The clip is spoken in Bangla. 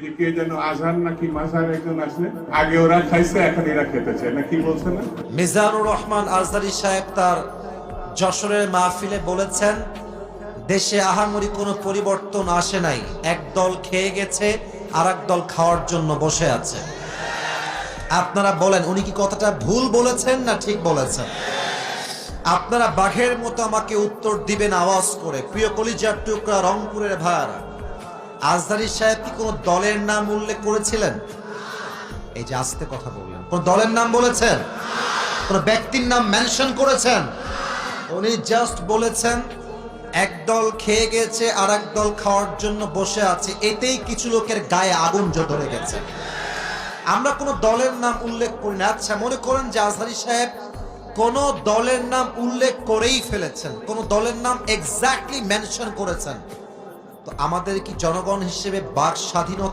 যে কে যেন আজহার নাকি মাজার একজন আছে, আগে ওরা খাইছে এখন এরা খেতে চায় না, কি বলছে না? মিজানুর রহমান আজহারী সাহেব তার যশোরের মাহফিলে বলেছেন, দেশে আহামরি কোনো পরিবর্তন আসে নাই, এক দল খেয়ে গেছে আর এক দল খাওয়ার জন্য বসে আছে। আপনারা বলেন উনি কি কথাটা ভুল বলেছেন না ঠিক বলেছেন? আপনারা বাঘের মতো আমাকে উত্তর দিবেন আওয়াজ করে। প্রিয় কলিজার টুকরা রংপুরের ভাইরা, আজহারী সাহেব কি কোনো দলের নাম উল্লেখ করেছিলেন? এই যে আস্তে কথা বললেন, কোন দলের নাম বলেছেন? কোন ব্যক্তির নাম মেনশন করেছেন? উনি জাস্ট বলেছেন এক দল খেয়ে গেছে আর এক দল খাওয়ার জন্য বসে আছে, এতেই কিছু লোকের গায়ে আগুন ধরে গেছে। আমরা কোনো দলের নাম উল্লেখ করি না। আচ্ছা, মনে করেন যে আজহারী সাহেব কোন দলের নাম উল্লেখ করেই ফেলেছেন, কোন দলের নাম এক্স্যাক্টলি মেনশন করেছেন, তো আমাদের কি জনগণ হিসেবে বাক স্বাধীনতা